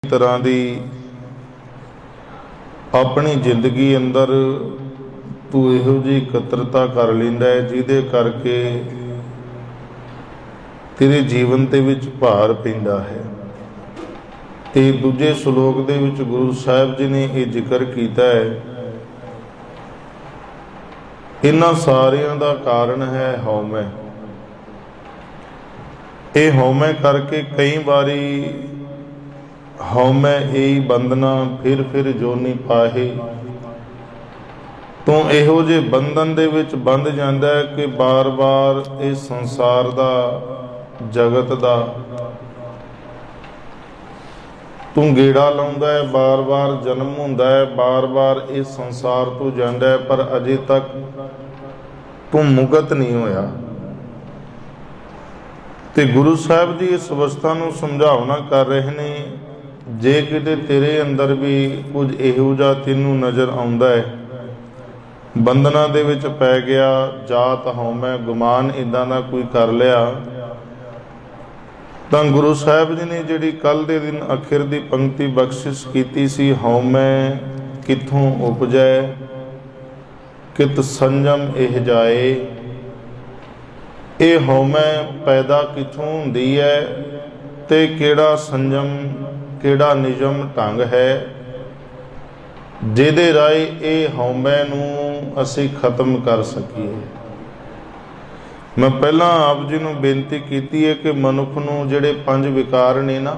तरह की अपनी जिंदगी अंदर तू इहो जी कतरता कर लैंदा है जिहदे करके तेरे जीवन दे विच भार पैंदा है। ते दूजे श्लोक दे विच गुरु साहिब जी ने यह जिक्र किया है, इन्हां सारियां दा कारण है हौमै। ये हौमै करके कई बारी हौमै यही बंधना फिर जोनी पाहे तो इहो जे बंधन दे विच बंध जांदा है कि बार बार इस संसार दा जगत दा तू गेड़ा लाउंदा है, बार बार जन्म हुंदा है, बार बार इस संसार तो जांदा है, पर अजे तक तू मुगत नहीं होया। ते गुरु साहिब जी इस अवस्था नूं समझावना कर रहे ने, जे किते तेरे अंदर भी कुछ इहो जिहा तैनूं नज़र आउंदा है, बंधना दे विच पै गया, जात हौमै गुमान इदां दा कोई कर लिया, तां गुरु साहिब जी ने जिहड़ी कल दे दिन आखिर दी पंक्ति बख्शिश कीती सी, हौमै कित्थों उपजै कित संजम इह जाए। ये हौमै पैदा कित्थों हुंदी है ते किहड़ा संजम किहड़ा निजम ढंग है जिहदे राही ये हौमै नूं असीं खत्म कर सकीए। मैं पहला आप जी नूं बेनती कीती है कि मनुख नूं जिहड़े 5 विकार ने ना,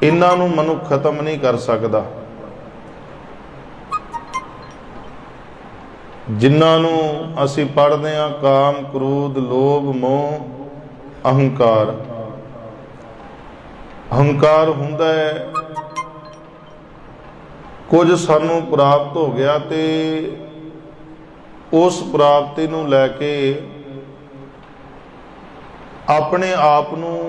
इन्हां नूं मनुख खत्म नहीं कर सकदा। जिन्हां नूं असीं पढ़दे हां काम क्रोध लोभ मोह अहंकार। अहंकार हुंदा है कुछ सानू प्राप्त हो गया ते उस प्राप्ति नूं लैके अपने आप नूं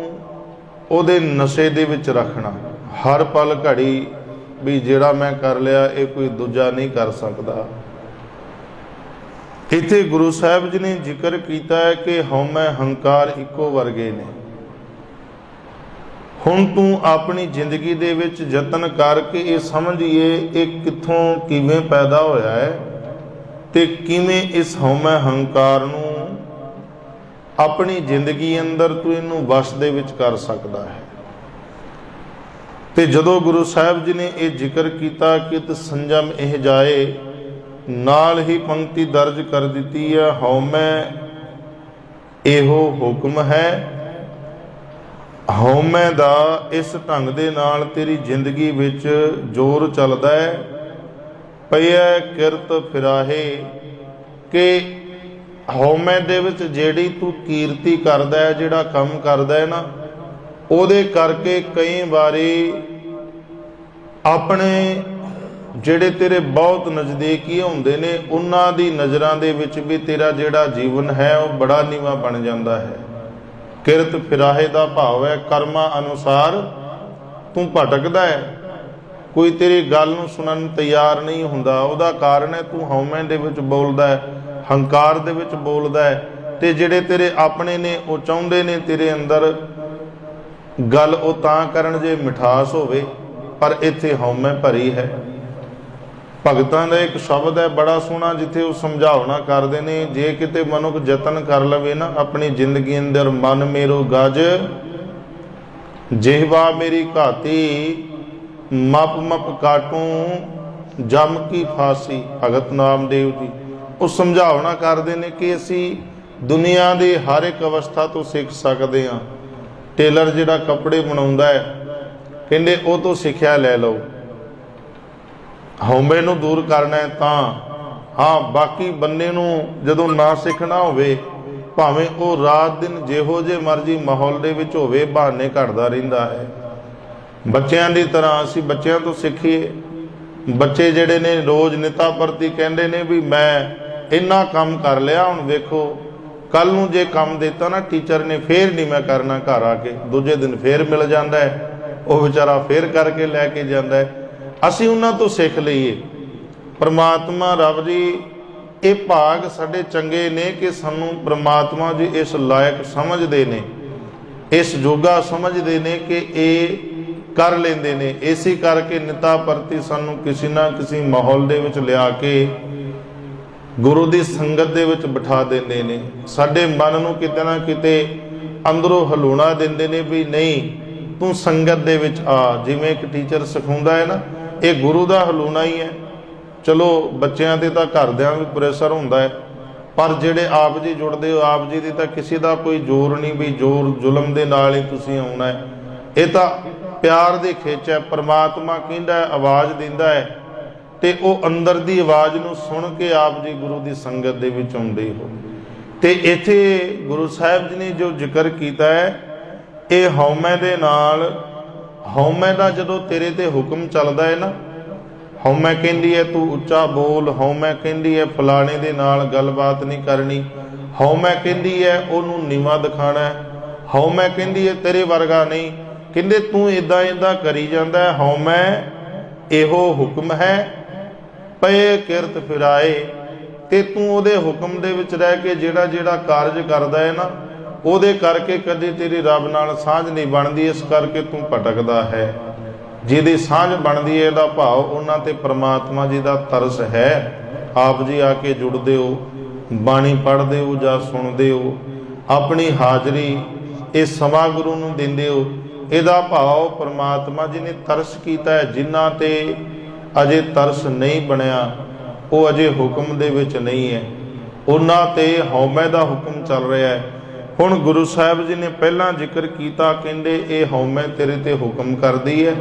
उहदे नशे दे विच रखना, हर पल घड़ी भी जिहड़ा मैं कर लिया ये कोई दूजा नहीं कर सकदा। इत्थे गुरु साहिब जी ने जिक्र किया है कि हौमै हंकार इक्को वर्गे ने। हुण तू अपनी जिंदगी दे विच यतन करके ये समझिए ये कित्थों किवें पैदा होया है ते किवें इस हौमै हंकार नूं अपनी जिंदगी अंदर तू इनू वश दे विच कर सकदा है। ते जदों गुरु साहिब जी ने यह जिक्र किया कि संजम इह जाए, नाल ही पंक्ति दर्ज कर दी है, हौमै एहो हुक्म है। हौमै दा इस ढंग दे नाल तेरी जिंदगी विच जोर चलदा है, पईआ किरत फिराहे कि हौमै दे विच जेड़ी तू कीर्ति करदा है, जेड़ा काम करदा है ना, ओदे करके कई बारी अपने जेड़े तेरे बहुत नज़दीकी होंदे ने उन्हां दी नज़रां दे विच भी तेरा जेड़ा जीवन है वह बड़ा नीवा बन जाता है। किरत फिराहे दा भाव है कर्मां अनुसार तू भटकदा है, कोई तेरी गल नूं सुनन तैयार नहीं हुंदा। उहदा कारण है तू हौमै दे विच बोलदा है, हंकार दे विच बोलदा है, ते जेड़े तेरे अपने ने वो चाहुंदे ने तेरे अंदर गल वो तां करन जे मिठास होवे, पर इत्थे हौमै भरी है। भगतां दा एक शब्द है बड़ा सोहना जिथे वो समझावना करते हैं, जे किते मनुख यतन कर लवे ना अपनी जिंदगी अंदर, मन मेरो गज जिहवा मेरी घाती मप मप काटूं जम की फांसी। भगत नामदेव जी वो समझावना करते हैं कि असी दुनिया की हर एक अवस्था तो सीख सकते हाँ। टेलर जिहड़ा कपड़े बनाउंदा है कहंदे वो तो सिक्ख्या लै लो, हौमे नूं दूर करना है तां हाँ, बाकी बन्ने नूं जदों ना सीखना होवे भावें वो रात दिन जिहो जे मर्जी माहौल दे विच होवे बहाने घड़दा रहिंदा है। बच्चों की तरह असीं बच्चों तो सीखीए। बच्चे जिहड़े ने रोज़ निता प्रति कहंदे ने भी मैं इन्ना काम कर लिया, हुण वेखो कल नूं जे काम देता ना टीचर ने फिर नहीं मैं करना, घर आके दूजे दिन फिर मिल जाता है, वो बेचारा फिर करके लैके जाता है। असीं उन्हां तो सीख लईए। परमात्मा रब जी ये भाग साडे चंगे ने कि सानू परमात्मा जी इस लायक समझते ने, इस जोगा समझते ने कि ये कर लेंदे ने। इसी करके निता प्रति सानू किसी ना किसी माहौल दे विच लिया के गुरु की संगत दे विच बिठा देंदे ने। साडे मन नूं किते ना किते अंदरों हलूणा देंदे ने भी नहीं तू संगत दे विच आ। जिवें एक टीचर सिखाउंदा है ना, ये गुरु का हलूणा ही है। चलो बच्चों ते तां घरदियां भी प्रेशर हुंदा है, पर जिहड़े आप जी जुड़दे हो, आप जी दी तां किसी दा कोई जोर नहीं भी जोर जुलम दे नाल ही तुसीं आउणा है। ये तां प्यार दी खिच है। परमात्मा कहंदा है, आवाज़ दिंदा है, ते वो अंदर दी आवाज़ नूं सुन के आप जी गुरु दी संगत दे विच आउंदे हो। ते इत्थे गुरु साहिब जी ने जो जिक्र कीता है, ये हौमे दे नाल, हौमे दा जदों तेरे ते हुक्म चलदा है ना, हौमे कहंदी है तू उच्चा बोल, हौमे कहंदी है फलाणे दे नाल गलबात नहीं करनी, हौमे कहंदी है ओनू नीवा दिखाना है, हौमे कहंदी है तेरे वर्गा नहीं, कहंदे तू इदां इदां करी जांदा है। हौमे एहो हुक्म है पए किरत फिराए, ते तू उहदे हुक्म दे विच रह के जिहड़ा जिहड़ा कारज करदा है ना, उहदे करके कदी तेरी रब नाल साझ नहीं बनदी। इस करके तू भटकदा है। जिहदी साझ बनदी है इहदा भाव उन्हां ते परमात्मा जी दा तरस है। आप जी आके जुड़दे हो, बाणी पढ़दे हो जां सुणदे हो, अपनी हाज़री इस समा गुरु नूं दिंदे हो, इहदा भाव परमात्मा जी ने तरस कीता है। जिन्हां ते अजे तरस नहीं बनिया वो अजे हुक्म दे विच नहीं है, उन्हां ते हौमे दा हुक्म चल रहा है। हुण गुरु साहिब जी ने पहला जिक्र कीता, कहंदे ये हौमे तेरे ते हुक्म करदी है,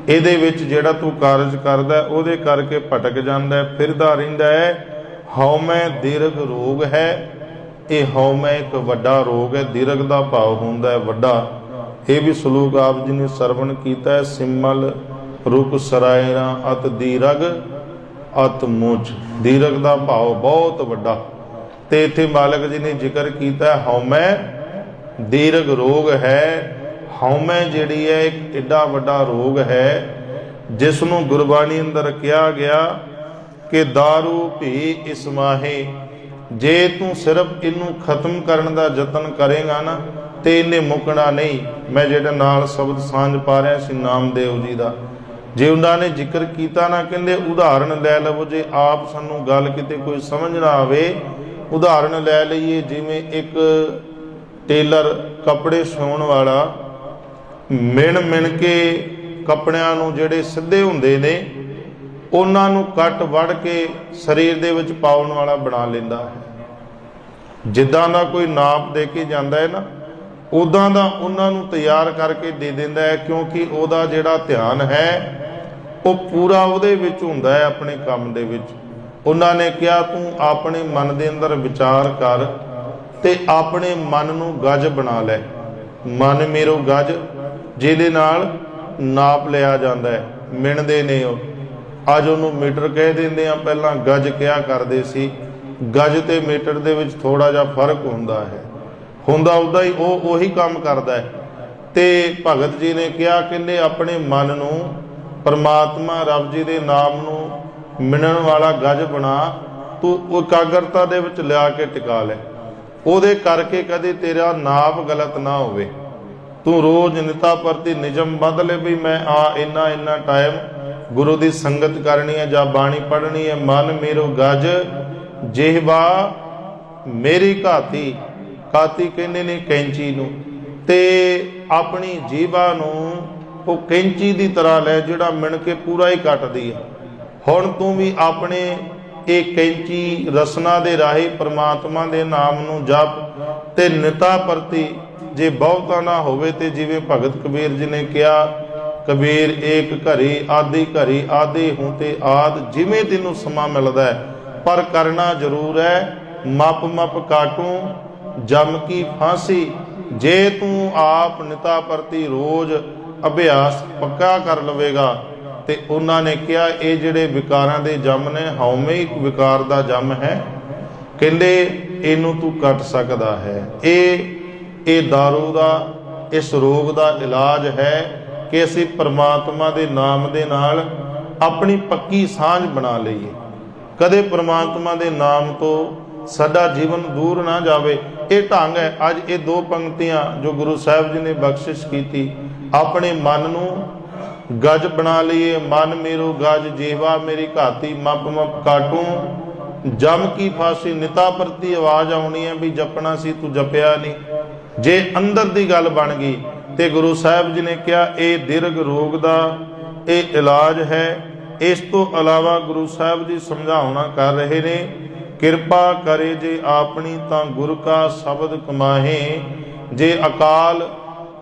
ਇਹਦੇ ਵਿੱਚ ਜਿਹੜਾ ਤੂੰ ਕਾਰਜ ਕਰਦਾ ਉਹਦੇ ਕਰਕੇ ਭਟਕ ਜਾਂਦਾ, ਫਿਰਦਾ ਰਹਿੰਦਾ ਹੈ। ਹਉਮੈ ਦੀਰਘ ਰੋਗ ਹੈ। ਇਹ ਹਉਮੈ ਇੱਕ ਵੱਡਾ ਰੋਗ ਹੈ। ਦੀਰਘ ਦਾ ਭਾਵ ਹੁੰਦਾ ਹੈ ਵੱਡਾ। ਇਹ ਵੀ ਸਲੋਕ ਆਪ ਜੀ ਨੇ ਸਰਵਣ ਕੀਤਾ ਹੈ। ਸਿਮਲ ਰੁਕ ਸਰਾਇਰਾ ਅਤ ਦੀਰਘ ਅਤ ਮੁਝ। ਦੀਰਘ ਦਾ ਭਾਵ ਬਹੁਤ ਵੱਡਾ। ਤੇ ਇੱਥੇ ਮਾਲਕ ਜੀ ਨੇ ਜ਼ਿਕਰ ਕੀਤਾ ਹਉਮੈ ਦੀਰਘ ਰੋਗ ਹੈ। हौमे जिहड़ी है एक एडा वड्डा रोग है, जिसनों गुरबाणी अंदर कहा गया कि दारू भी इस माहे, जे तू सिर्फ इनू खत्म करने का यतन करेगा ना तो इन्हें मुकना नहीं। मैं जिहड़े नाल शब्द सांझ पा रहा सी नामदेव जी का, जे उन्होंने जिक्र किया ना, कहते उदाहरण लै लवो। जे आप सानू गल किते कोई समझ ना आवे, उदाहरण लै लईए। जिवें एक टेलर कपड़े सिउण वाला मिण मिण के कपड़िਆਂ ਨੂੰ ਜਿਹੜੇ ਸਿੱਧੇ ਹੁੰਦੇ ਨੇ ਉਹਨਾਂ ਨੂੰ ਕੱਟ ਵੜ ਕੇ ਸਰੀਰ ਦੇ ਵਿੱਚ ਪਾਉਣ ਵਾਲਾ ਬਣਾ ਲੈਂਦਾ ਹੈ। ਜਿੱਦਾਂ ਦਾ ਕੋਈ ਨਾਪ ਦੇ ਕੇ ਜਾਂਦਾ ਹੈ ਨਾ, ਉਦਾਂ ਦਾ ਉਹਨਾਂ ਨੂੰ ਤਿਆਰ ਕਰਕੇ ਦੇ ਦਿੰਦਾ ਹੈ, ਕਿਉਂਕਿ ਉਹਦਾ ਜਿਹੜਾ ਧਿਆਨ ਹੈ ਉਹ ਪੂਰਾ ਉਹਦੇ ਵਿੱਚ ਹੁੰਦਾ ਹੈ, ਆਪਣੇ ਕੰਮ ਦੇ ਵਿੱਚ। ਉਹਨਾਂ ਨੇ ਕਿਹਾ ਤੂੰ ਆਪਣੇ ਮਨ ਦੇ ਅੰਦਰ ਵਿਚਾਰ ਕਰ ਤੇ ਆਪਣੇ ਮਨ ਨੂੰ ਗੱਜ ਬਣਾ ਲੈ। ਮਨ ਮੇਰੋ ਗੱਜ ਜਿਹਦੇ ਨਾਲ ਨਾਪ ਲਿਆ ਜਾਂਦਾ ਹੈ, ਮਿਣਦੇ ਨੇ ਉਹ। ਅੱਜ ਉਹਨੂੰ ਮੀਟਰ ਕਹਿ ਦਿੰਦੇ ਆ, ਪਹਿਲਾਂ ਗੱਜ ਕਿਹਾ ਕਰਦੇ ਸੀ। ਗੱਜ ਤੇ ਮੀਟਰ ਦੇ ਵਿੱਚ ਥੋੜਾ ਜਿਹਾ ਫਰਕ ਹੁੰਦਾ ਹੈ। ਹੁੰਦਾ ਉੱਦਾਂ ਹੀ ਉਹ ਉਹੀ ਕੰਮ ਕਰਦਾ ਹੈ। ਤੇ ਭਗਤ ਜੀ ਨੇ ਕਿਹਾ, ਕਹਿੰਦੇ ਆਪਣੇ ਮਨ ਨੂੰ ਪਰਮਾਤਮਾ ਰੱਬ ਜੀ ਦੇ ਨਾਮ ਨੂੰ ਮਿਣਨ ਵਾਲਾ ਗੱਜ ਬਣਾ, ਤੂੰ ਇਕਾਗਰਤਾ ਦੇ ਵਿੱਚ ਲਿਆ ਕੇ ਟਿਕਾ ਲੈ। ਉਹਦੇ ਕਰਕੇ ਕਦੇ ਤੇਰਾ ਨਾਪ ਗਲਤ ਨਾ ਹੋਵੇ। तू रोज निता प्रति निजम बद ले भी मैं इन्ना इन्ना टाइम गुरु की संगत करनी है जां बाणी पढ़नी है। मन मेरो गज जिहवा मेरी घाती। घाती कहते ने कैंची नूं, ते अपनी जीवा नूं वो कैंची की तरह लै जिहड़ा मिण के पूरा ही कटदी है। हुण तू भी अपने एक कैंची रसना दे राही परमात्मा दे नाम नूं जप ते निता प्रति जे बहुता ना होवे ते जिवें भगत कबीर जी ने कहा, कबीर एक घरी आदि हूँ ते आद। जिवें तेनों समा मिलदा है पर करना जरूर है। मप मप काटूं जम की फांसी। जे तू आप निता प्रति रोज अभ्यास पक्का कर लवेगा ते उन्होंने कहा ये जिहड़े विकारां दे जम ने, हौमे एक विकार दा जम है, कहंदे इनू तू कट सकदा है। ये दारू का इस रोग का इलाज है कि असी परमात्मा के नाम दे नाल अपनी पक्की सांझ बना लईए। कदे परमात्मा के नाम तो साडा जीवन दूर ना जावे। ये ढंग है। अज ये दो पंक्तियां जो गुरु साहिब जी ने बख्शिश की, अपने मन नूं गज बना लिए मन मेरो गज, जेवा मेरी घाती मप मप काटूं। जम की फांसी निता प्रति आवाज़ आनी है भी जपना सी तू जपिया नहीं। जे अंदर की गल बन गई तो गुरु साहब जी ने कहा ये दीर्घ रोग का ये इलाज है। इस तो अलावा गुरु साहब जी समझावना कर रहे ने, किरपा करे जे आपनी तां गुर का शब्द कमाहे। जे अकाल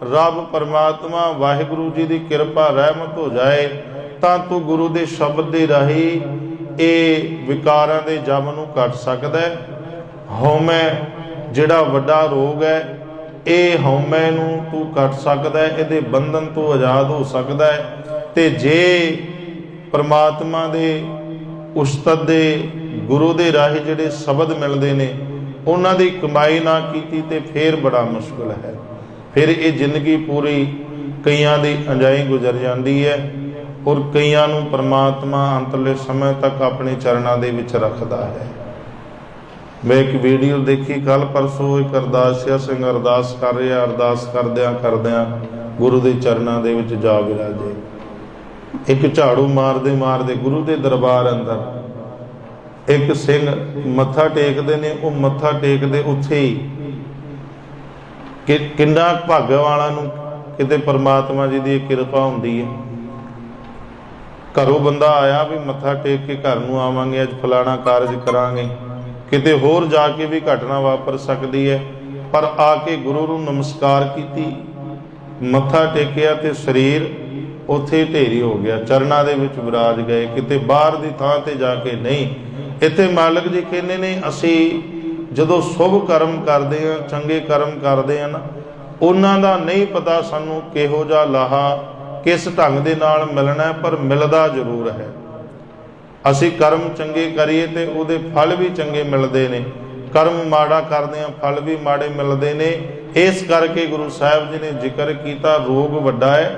रब परमात्मा वाहिगुरु जी की किरपा रहमत हो जाए तां तू गुरु के शब्द के राही ये विकारां दे जम नूं कट सकदा है। हौमै जिहड़ा वड्डा रोग है ये हौमै नूं तू कट सकदा है, इहदे बंधन तो आज़ाद हो सकदा है। ते जे परमात्मा दे उस्ताद दे गुरु दे राही जिहड़े शब्द मिलदे ने उन्हां दी कमाई ना कीती ते फिर बड़ा मुश्किल है। फिर ये जिंदगी पूरी कईयां दी अंजाई गुजर जाती है और कईयां नूं परमात्मा अंतले समय तक अपने चरणों दे विच रखदा है। मैं एक वीडियो देखी कल परसों, एक अरदासिया सिंह अरदास कर रहा, अरदास करदियां गुरु के चरणों दे विच जा विराजे। एक झाड़ू मारदे मारदे गुरु के दरबार अंदर एक सिंह मत्था टेकते ने, वो मत्था टेकते उत्थे ही कि किन्ना भाग्य वाला नूं किते परमात्मा जी की किरपा हुंदी है। घरों बंदा आया भी मत्था टेक के घर नूं आवांगे, अज फलाना कारज करांगे, किते होर जाके भी घटना वापर सकती है। पर आके गुरु नूं नमस्कार कीती, मत्था टेकिया ते शरीर उत्थे ढेरी हो गया, चरणों दे विच विराज गए, किते बाहर दी थां ते जाके नहीं। इत्थे मालिक जी कहने ने असी जदों शुभ कर्म करते हैं, चंगे कर्म करते हैं ना, उन्हां दा नहीं पता सानू किहो जा लाहा किस ढंग दे नाल मिलना है, पर मिलदा जरूर है। असी कर्म चंगे करिए तो उहदे फल भी चंगे मिलते हैं, कर्म माड़ा करते हैं फल भी माड़े मिलते हैं। इस करके गुरु साहब जी ने जिक्र किया रोग वड्डा है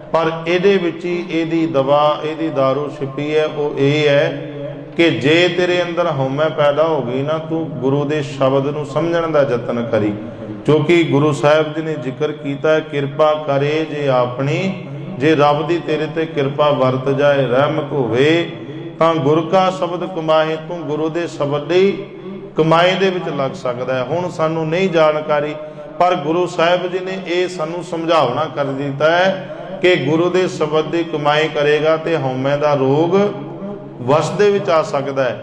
पर इहदे विच ही इहदी दवा इहदी दारू छिपी है। वो ये है कि जे तेरे अंदर हौमै पैदा हो गई ना, तू गुरु के शब्द नूं समझण दा यतन करी। क्योंकि गुरु साहब जी ने जिक्र किया है किरपा करे जे अपनी, जे रब दी तेरे ते किरपा वरत जाए रहमत होवे तां गुर का शब्द कमाए। तू गुरु के शब्द दी कमाई दे विच लग सकदा है। हुण सानू नहीं जानकारी, पर गुरु साहब जी ने यह सानू समझावना कर दिता है कि गुरु के शब्द की कमाई करेगा तो हौमै दा रोग वश दे विच आ सकदा है।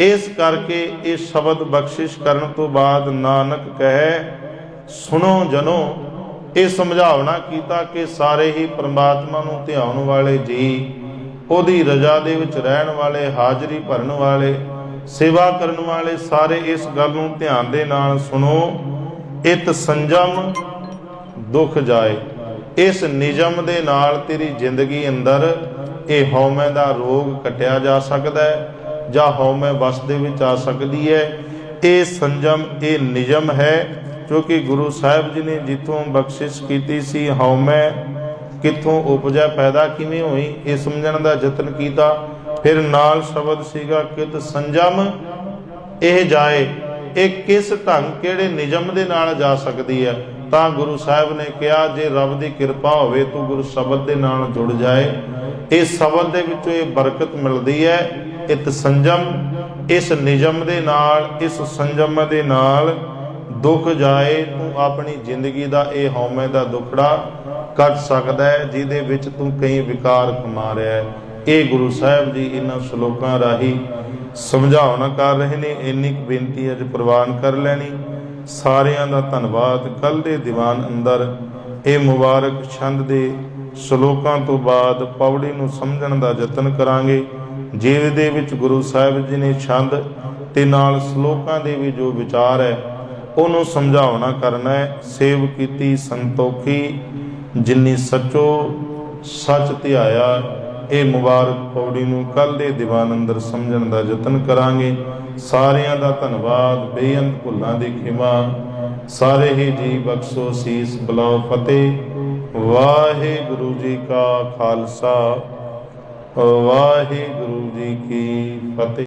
इस करके ये शब्द बख्शिश करन तो बाद नानक कहे सुनो जनो, ये समझावना कीता कि सारे ही परमात्मा नूं ध्यान वाले जी, ओदी रजा दे विच रहन वाले, हाजरी भरन वाले, सेवा करन वाले सारे इस गल नूं ध्यान दे नाल सुनो। इत संजम दुख जाए, इस निजम दे नाल तेरी जिंदगी अंदर ये हौमै दा रोग कटिया जा सकता है जां हौमै वस दे विच आ सकती है। ये संजम ये निजम है, क्योंकि गुरु साहब जी ने जिथों बख्शिश की सी हौमै कित्थों उपजा पैदा किवें होई, ये समझण दा यतन कीता। फिर नाल शब्द सीगा कित संजम यह जाए, एक किस ढंग किहड़े निजम दे नाल जा सकती है। तां गुरु साहब ने कहा जे रब की किरपा होवे तो गुरु शब्द दे नाल जुड़ जाए, इस शब्द दे विचों ये बरकत मिलती है। इत संजम, इस निजम दे नाल, इस संजम दे नाल दुख जाए, तू अपनी जिंदगी का यह हौमै का दुखड़ा कट सकदा है जिहदे विच तू कई विकार कमा रहा है। ये गुरु साहब जी इन्हां श्लोकां राही समझावना कर रहे ने। इन्नी बेनती अज प्रवान कर लैनी। सारियां दा धन्नवाद। कल दे दीवान अंदर ये मुबारक छंद दे श्लोकां तो बाद पौड़ी नूं समझण दा यतन करांगे। जिहदे दे विच गुरु साहिब जी ने छंद ते नाल श्लोकां दे भी जो विचार है उहनूं समझावना करना है। सेव कीती संतोखी जिन्नी सचो सच ध्याया। ये मुबारक पौड़ी नूं कल दे दीवान अंदर समझण दा यतन करांगे। सारियां दा धन्नवाद। बेअंत भुल्लां दी खिमा। सारे ही जी बख्शो सीस बुलाओ फतेह। वाहिगुरु जी का खालसा वाहिगुरु जी की फतेह।